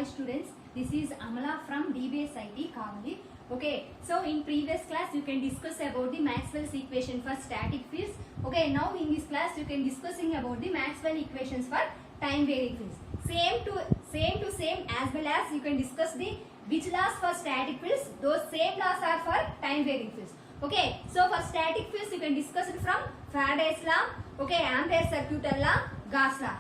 Hi students, this is Amala from DBS IT Kavali. Okay, so in previous class you can discuss about the Maxwell's equation for static fields. Okay, now in this class you can discussing about the Maxwell equations for time varying fields. Same as well as you can discuss the which laws for static fields. Those same laws are for time varying fields. Okay, so for static fields you can discuss it from Faraday's law, okay, Ampere's circuit law, Gauss law.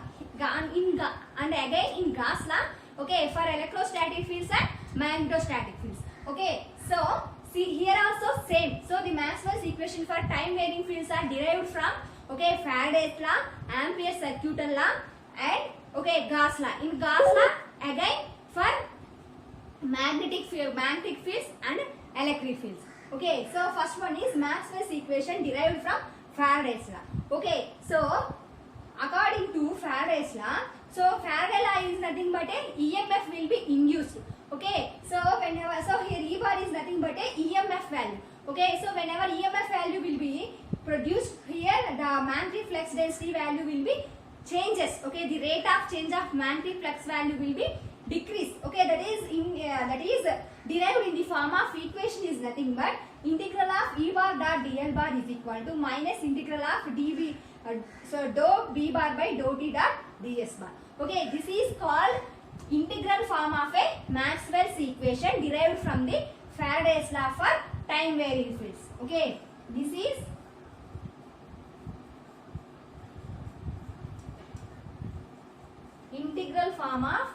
And again in Gauss law, okay, for electrostatic fields and magnetostatic fields. Okay, so see here also same. So the Maxwell's equation for time varying fields are derived from, okay, Faraday's law, Ampere's circuit law, and okay, Gauss law. In Gauss law again for magnetic fields and electric fields. Okay, so first one is Maxwell's equation derived from Faraday's law. Okay, so according to Faraday's law, so Faraday law is nothing but a EMF will be induced. Okay, so here E bar is nothing but a EMF value. Okay, so whenever EMF value will be produced, here the magnetic flux density value will be changes. Okay, the rate of change of magnetic flux value will be decrease. Okay, that is derived in the form of equation is nothing but integral of E bar dot dl bar is equal to minus integral of dv so dou b bar by dou t dot ds bar. Okay, this is called integral form of a Maxwell's equation derived from the Faraday's law for time varying fields. Okay, this is integral form of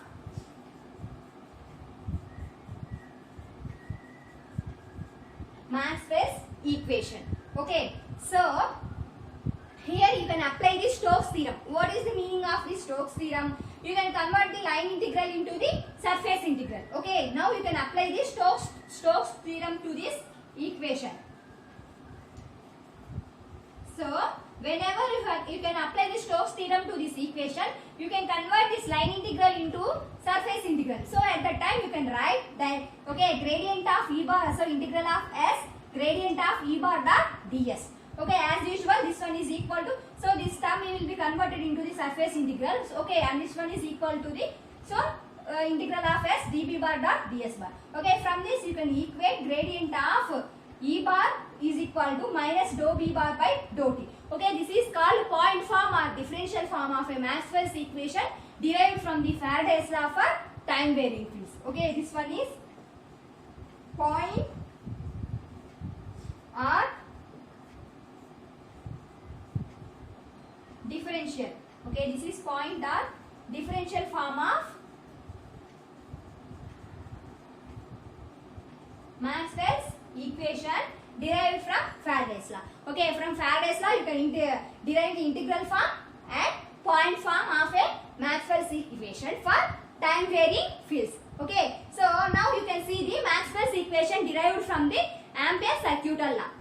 Maxwell's equation. Okay, so here you can apply the Stokes theorem. What is the meaning of the Stokes theorem? You can convert the line integral into the surface integral. Okay, now you can apply the Stokes theorem to this equation. So whenever you can apply the Stokes theorem to this equation, you can convert this line integral into surface integral. So at that time you can write that, okay, gradient of E bar, so integral of S, gradient of E bar dot ds. Okay, as usual this one is equal to, so this term will be converted into the surface integral. So, okay, and this one is equal to the, so integral of S dB bar dot ds bar. Okay, from this you can equate gradient of E bar is equal to minus dou b bar by dou t. Okay, this is called point form or differential form of a Maxwell's equation derived from the Faraday's law for time varying fields. Okay, this one is point or differential. Okay, this is point or differential form of Maxwell's equation derived from Faraday's law. Okay, from Faraday's law you can derive the integral form and point form of a Maxwell's equation for time varying fields. Okay, so now you can see the Maxwell's equation derived from the Ampere's circuit law.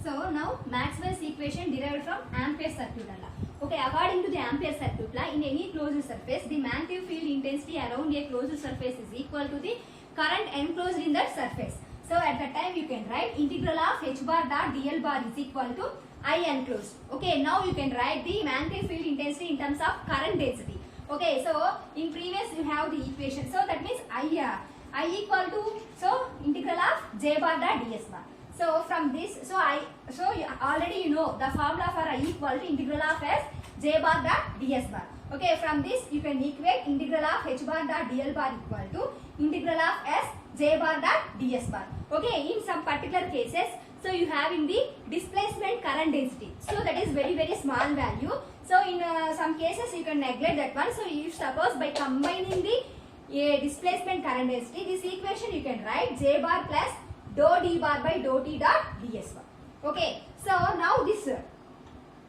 So now Maxwell's equation derived from Ampere's circuit law. Okay, according to the Ampere's circuit law, in any closed surface, the magnetic field intensity around a closed surface is equal to the current enclosed in that surface. So at that time you can write integral of h bar dot dl bar is equal to I enclosed. Okay, now you can write the magnetic field intensity in terms of current density. Okay, so in previous you have the equation. So that means I equal to, so integral of j bar dot ds bar. So from this, already you know the formula for I equal to integral of S j bar dot ds bar. Okay, from this you can equate integral of h bar dot dl bar equal to integral of S j bar dot ds bar. Okay, in some particular cases, so you have in the displacement current density. So that is very small value. So in some cases you can neglect that one. So if suppose by combining the displacement current density, this equation you can write j bar plus dou d bar by dou t dot ds bar. Okay, so now this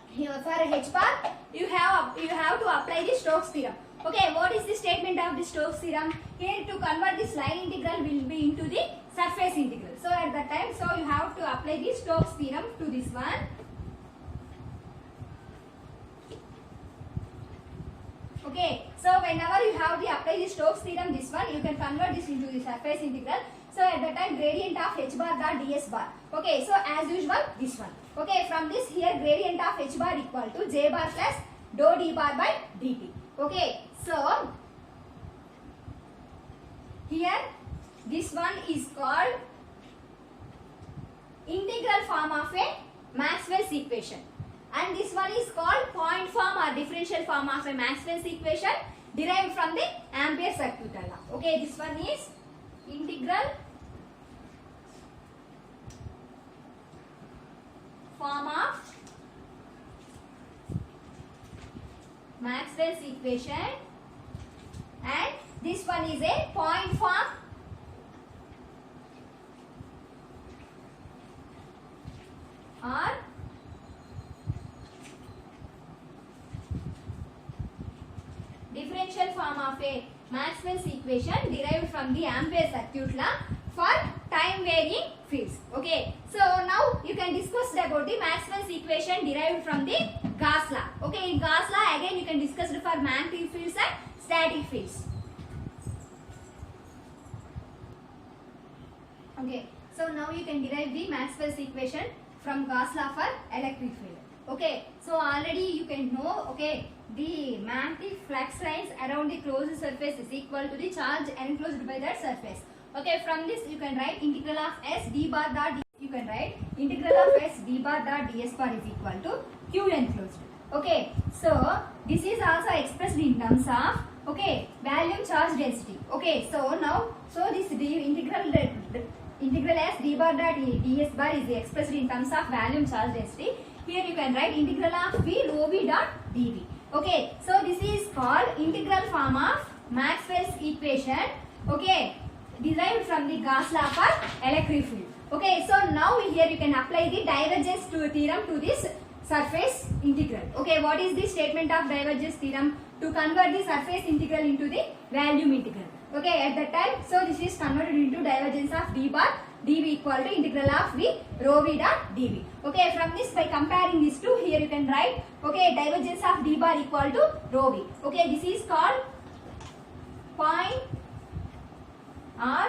here for h bar you have to apply the Stokes theorem. Okay, what is the statement of the Stokes theorem? Here to convert this line integral will be into the surface integral. So at that time, so you have to apply the Stokes theorem to this one. Okay, so whenever you have to apply the Stokes theorem, this one you can convert this into the surface integral. So at that time gradient of h bar dot ds bar. Okay, so as usual this one. Okay, from this here gradient of h bar equal to j bar plus dou d bar by dt. Okay, so here this one is called integral form of a Maxwell's equation, and this one is called point form or differential form of a Maxwell's equation derived from the Ampere circuit law. Okay, this one is integral form of Maxwell's equation, and this one is a point form or differential form of a Maxwell's equation derived from the Ampere circuit law for time varying fields. Okay, so now you can discuss about the Maxwell's equation derived from the Gauss law. Okay, in Gauss law again you can discuss for magnetic fields and static fields. Okay, so now you can derive the Maxwell's equation from Gauss law for electric field. Okay, so already you can know, okay, the magnetic flux lines around the closed surface is equal to the charge enclosed by that surface. Okay, from this you can write integral of s d bar dot d. You can write integral of s d bar dot ds bar is equal to q enclosed. Okay, so this is also expressed in terms of, okay, volume charge density. Okay, so now, so this integral s d bar dot ds bar is expressed in terms of volume charge density. Here you can write integral of v rho v dot dv. Okay, so this is called integral form of Maxwell's equation, okay, derived from the Gauss law for electric field. Okay, so now here you can apply the divergence theorem to this surface integral. Okay, what is the statement of divergence theorem? To convert the surface integral into the volume integral. Okay, at that time, so this is converted into divergence of d bar dv equal to integral of v rho v dot dv. Okay, from this, by comparing these two, here you can write, okay, divergence of d bar equal to rho v. Okay, this is called point or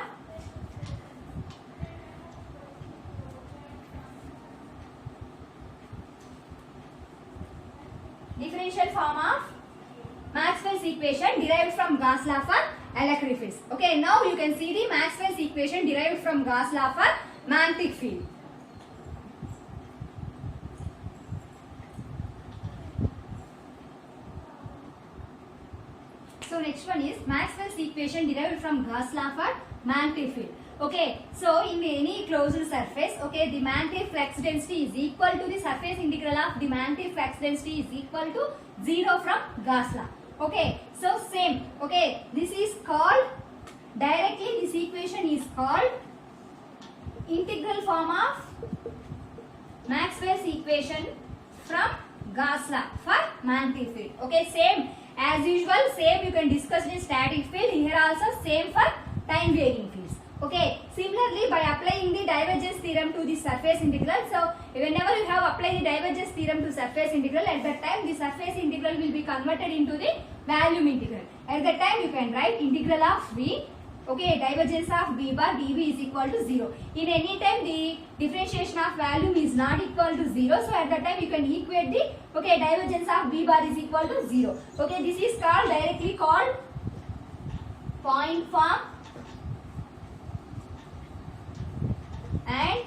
differential form of Maxwell's equation derived from Gauss law for electric fields. Okay, now you can see the Maxwell's equation derived from Gauss law for magnetic field. So next one is Maxwell's equation derived from Gauss law for magnetic field. Okay, so in any closed surface, okay, the magnetic flux density is equal to the surface integral of the magnetic flux density is equal to 0 from Gauss law. Okay, so same, okay, this is called, directly this equation is called integral form of Maxwell's equation from Gauss law for magnetic field. Okay, same as usual, same you can discuss in static field, here also same for time varying fields. Okay, similarly by applying the divergence theorem to the surface integral, so whenever you have applied the divergence theorem to surface integral, at that time the surface integral will be converted into the volume integral. At that time you can write integral of v, okay, divergence of v bar dv is equal to 0. In any time the differentiation of volume is not equal to 0, so at that time you can equate the, okay, divergence of v bar is equal to 0. Okay, this is called, directly called point form and,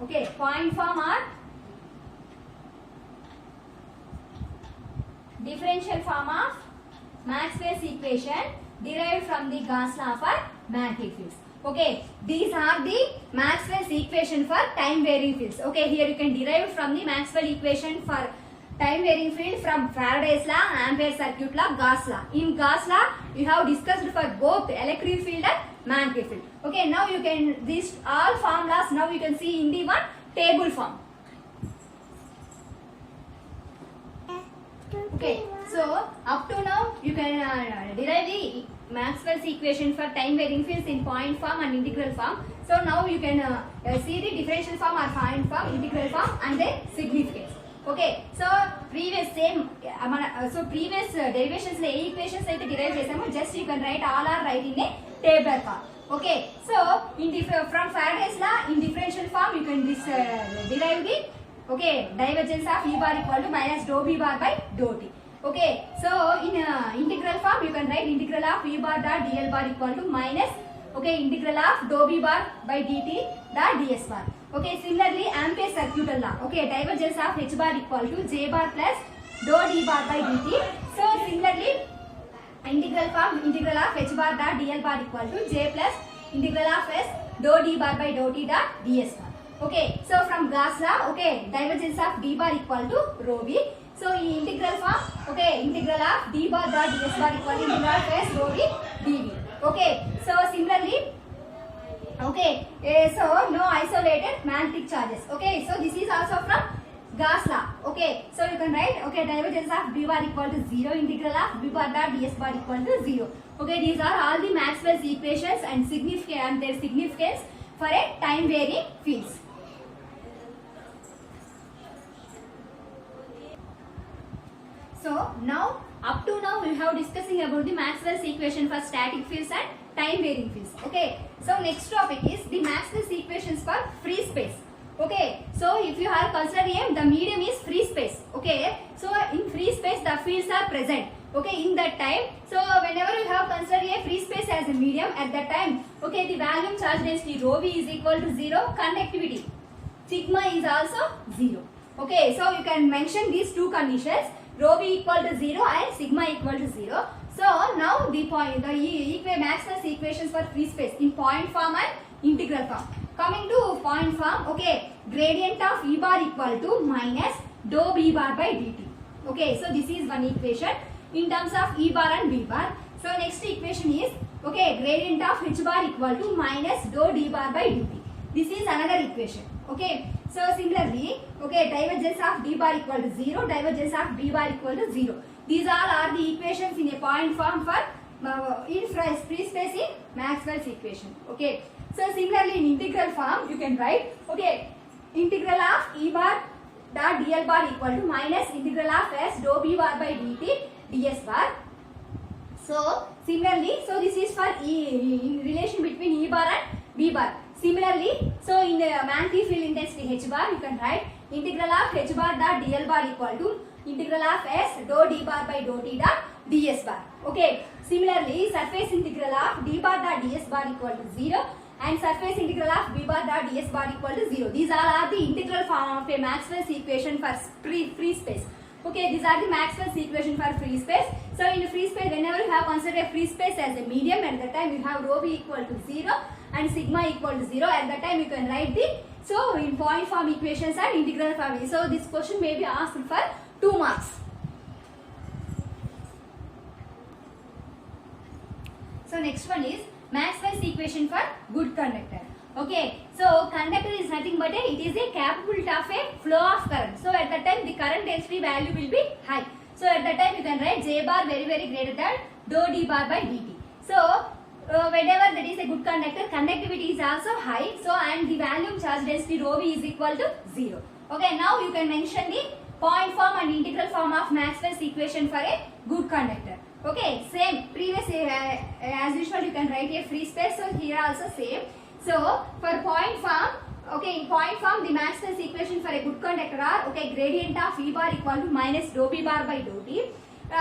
okay, point form or differential form of Maxwell's equation derived from the Gauss law for magnetic fields. Okay, these are the Maxwell's equation for time varying fields. Okay, here you can derive from the Maxwell equation for time varying field from Faraday's law, Ampere circuit law, Gauss law. In Gauss law, you have discussed for both electric field and magnetic field. Okay, now you can, these all formulas now you can see in the one table form. Okay, so up to now you can derive the Maxwell's equation for time varying fields in point form and integral form. So now you can see the differential form or point form, integral form and their significance. Okay, so previous same previous derivations le equations aithe derive chesamu, just you can write all are right in a table form. Okay, so in from Faraday's law in differential form you can derive the Okay, divergence of E bar equal to minus dou B bar by dou T. Okay, so in integral form you can write integral of E bar dot dl bar equal to minus, okay, integral of dou B bar by dt dot ds bar. Okay, similarly Ampere's circuital law. Okay, divergence of H bar equal to J bar plus dou D bar by dt. So similarly integral form integral of H bar dot dl bar equal to J plus integral of S dou D bar by dou T dot ds bar. Okay, so from Gauss law, okay, divergence of D bar equal to rho B. So in integral form, okay, integral of D bar dot ds bar equal to integral of S rho B dV. Okay, so similarly, okay, so no isolated magnetic charges. Okay, so this is also from Gauss law. Okay, so you can write, okay, divergence of B bar equal to 0, integral of B bar dot ds bar equal to 0. Okay, these are all the Maxwell's equations and their significance for a time varying fields. So now up to now we have discussing about the Maxwell's equation for static fields and time varying fields. Okay, so next topic is the Maxwell's equations for free space. Okay, so if you have considered the medium is free space. Okay, so in free space the fields are present. Okay, in that time, so whenever you have considered a free space as a medium, at that time, okay, the volume charge density rho v is equal to 0, conductivity sigma is also 0. Okay, so you can mention these two conditions, rho v equal to 0 and sigma equal to 0. So now the Maxwell's equations for free space in point form and integral form. Coming to point form, okay, gradient of E bar equal to minus dou B bar by dt. Okay, so this is one equation in terms of E bar and B bar. So next equation is, okay, gradient of H bar equal to minus dou D bar by dt. This is another equation. Okay, so similarly, okay, divergence of D bar equal to 0, divergence of B bar equal to 0. These all are the equations in a point form for in free space in Maxwell's equation. Okay, so similarly in integral form you can write, okay, integral of E bar dot dl bar equal to minus integral of S dou B bar by dt ds bar. So similarly, so this is for in relation between E bar and B bar. Similarly, so in the magnetic field intensity H bar you can write integral of H bar dot dl bar equal to integral of S dou D bar by dou T dot ds bar. Okay, similarly surface integral of D bar dot ds bar equal to 0 and surface integral of B bar dot ds bar equal to 0. These all are the integral form of a Maxwell's equation for free space. Okay, these are the Maxwell's equation for free space. So in free space, whenever you have considered a free space as a medium, at that time you have rho v equal to 0 and sigma equal to 0. At that time you can write the, so in point form equations and integral form. So this question may be asked for 2 marks. So next one is Maxwell's equation for good conductor. Okay, so conductor is nothing but it is a capability of a flow of current. So at that time the current density value will be high. So at that time you can write J bar very greater than dou D bar by dt. So whenever that is a good conductor, conductivity is also high. So and the volume charge density rho v is equal to 0. Okay, now you can mention the point form and integral form of Maxwell's equation for a good conductor. Okay, same previous as usual you can write a free space. So here also same. So for point form, okay, in point form the Maxwell's equation for a good conductor are, okay, gradient of E bar equal to minus dou B bar by dou T.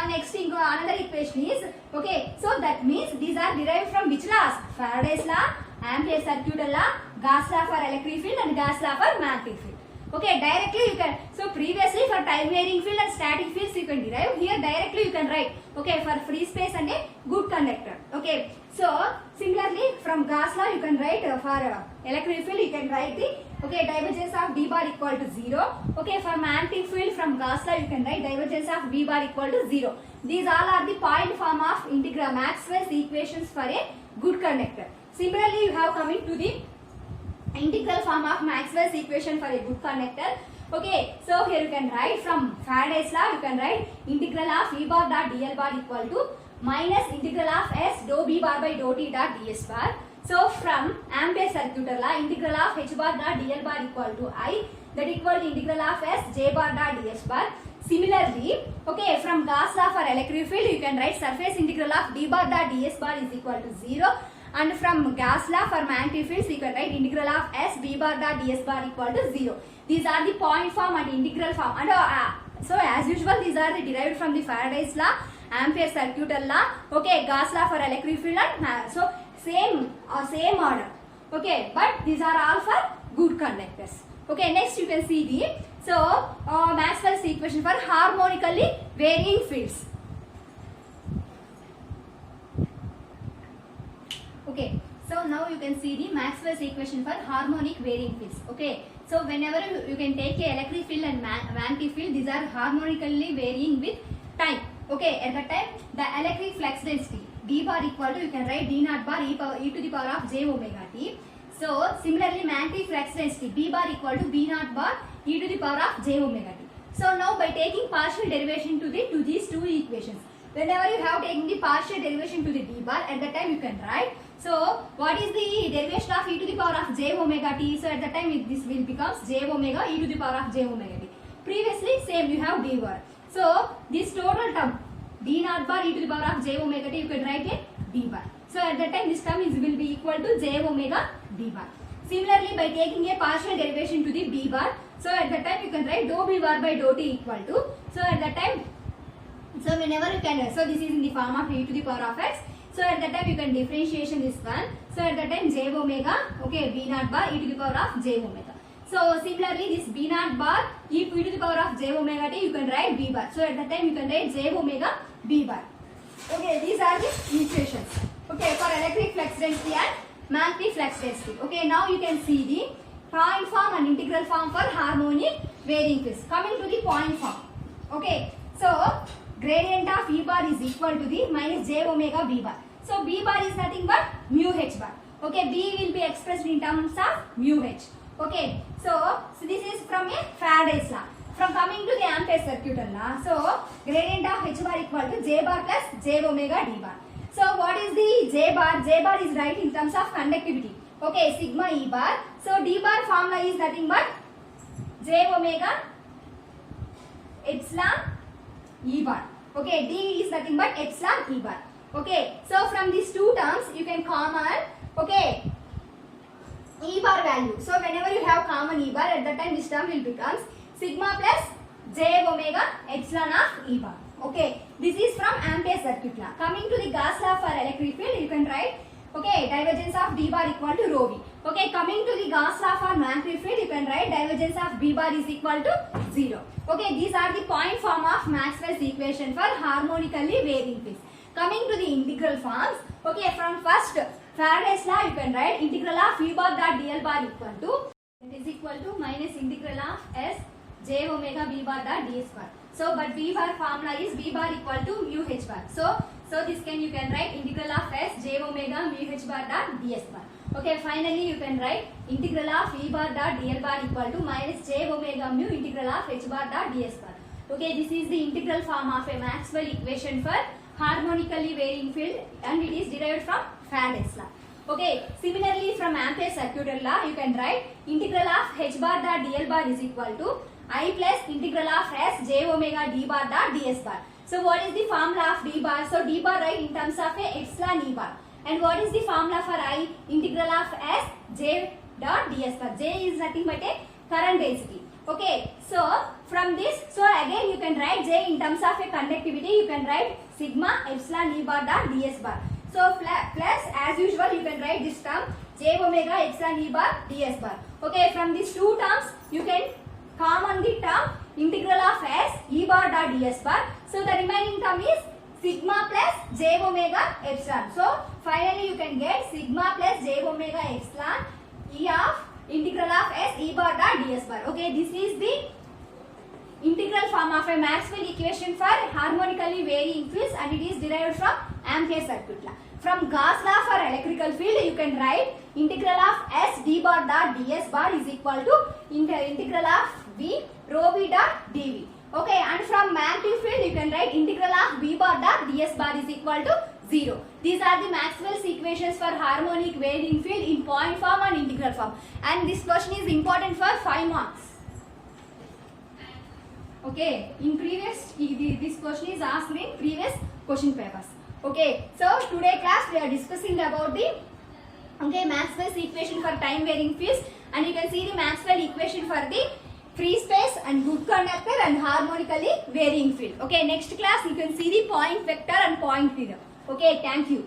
Next another equation is, okay, so that means these are derived from which laws? Faraday's law, Ampere's circuital law, Gauss law for electric field and Gauss law for magnetic field. Okay, directly you can, so previously for time varying field and static fields you can derive, here directly you can write, okay, for free space and a good conductor. Okay, so similarly from Gauss law you can write for electric field you can write the, okay, divergence of D bar equal to 0. Okay, for magnetic field from Gauss law you can write divergence of B bar equal to 0. These all are the point form of integral Maxwell's equations for a good conductor. Similarly you have coming to the integral form of Maxwell's equation for a good conductor. Okay, so here you can write from Faraday's law you can write integral of E bar dot dl bar equal to minus integral of S dou B bar by dou T dot ds bar. So from Ampere's circuital law integral of H bar dot dl bar equal to I, that equal to integral of S J bar dot ds bar. Similarly, okay, from Gauss law for electric field you can write surface integral of D bar dot ds bar is equal to 0. And from Gauss law for magnetic fields you can write integral of S B bar dot ds bar equal to 0. These are the point form and integral form. And so as usual, these are the derived from the Faraday's law, Ampere circuital law, okay, Gauss law for electric field, and so same order, okay, but these are all for good conductors. Okay, next you can see the Maxwell's equation for harmonically varying fields. Okay, so now you can see the Maxwell's equation for harmonic varying fields. Okay, so whenever you can take a electric field and magnetic field, these are harmonically varying with time. Okay, at the time the electric flux density d bar equal to, you can write d naught bar e to the power of j omega t. So similarly magnetic flux density b bar equal to b naught bar e to the power of j omega t. So now by taking partial derivation to these two equations, whenever you have taken the partial derivation to the d bar, at the time you can write. So what is the derivation of e to the power of j omega t? So at the time this will becomes j omega e to the power of j omega t. Previously same you have d bar. So this total term d naught bar e to the power of j omega t, you can write a d bar. So at that time this term will be equal to j omega d bar. Similarly by taking a partial derivation to the b bar, so at that time you can write dou b bar by dou t equal to, so at that time, so whenever you can, so this is in the form of e to the power of x, so at that time you can differentiation this one, so at that time j omega, okay, b naught bar e to the power of j omega. So similarly this b naught bar e to the power of j omega t, you can write b bar, so at that time you can write j omega b bar. Okay, these are the equations, okay, for electric flux density and magnetic flux density. Okay, now you can see the point form and integral form for harmonic varying fields. Coming to the point form, okay, so gradient of E bar is equal to the minus j omega b bar. So b bar is nothing but mu h bar. Okay, b will be expressed in terms of mu h. Okay, so this is from a Faraday's law. From coming to the Ampere circuital law, so gradient of h bar equal to j bar plus j omega d bar. So what is the j bar? J bar is right in terms of conductivity. Okay, sigma E bar. So d bar formula is nothing but j omega epsilon E bar. Okay, d is nothing but epsilon E bar. Okay, so from these two terms you can common, okay, E bar value. So whenever you have common E bar, at that time this term will becomes sigma plus j omega epsilon of E bar. Okay, this is from Ampere circuit law. Coming to the Gauss law for electric field, you can write, okay, divergence of d bar equal to rho v. Okay, coming to the Gauss law for magnetic field, you can write divergence of b bar is equal to 0. Okay, these are the point form of Maxwell's equation for harmonically varying fields. Coming to the integral forms, okay, from first Faraday's law, you can write integral of v bar dot dl bar equal to, it is equal to minus integral of s j omega b bar dot ds bar. So but b bar formula is b bar equal to mu h bar. So this you can write integral of s j omega mu h bar dot ds bar. Okay, finally you can write integral of e bar dot dl bar equal to minus j omega mu integral of h bar dot ds bar. Okay, this is the integral form of a Maxwell equation for harmonically varying field, and it is derived from Faraday's law. Okay, similarly from Ampere circuital law, you can write integral of h bar dot dl bar is equal to I plus integral of s j omega d bar dot ds bar. So what is the formula of d bar? So d bar right in terms of a epsilon e bar. And what is the formula for I? Integral of s j dot ds bar. J is nothing but a current density. Okay, so from this, so again you can write j in terms of a conductivity, you can write sigma epsilon e bar dot ds bar. So plus as usual you can write this term j omega epsilon e bar ds bar. Okay, from these two terms you can common the term integral of s e bar dot ds bar. So the remaining term is sigma plus j omega epsilon. So finally you can get sigma plus j omega epsilon e of integral of s e bar dot ds bar. Okay, this is the integral form of a Maxwell equation for harmonically varying fields, and it is derived from Ampere circuit law. From Gauss law for electrical field, you can write integral of s d bar dot ds bar is equal to integral of v rho v dot dv. Okay, and from magnetic field, you can write integral of v bar dot ds bar is equal to 0. These are the Maxwell's equations for harmonic varying field in point form and integral form. And this question is important for 5 marks. Okay, in previous, this question is asked in previous question papers. Okay, so today class we are discussing about the Maxwell's equation for time varying fields, and you can see the Maxwell equation for the free space and good conductor and harmonically varying field. Okay, next class you can see the point vector and point theorem. Okay, thank you.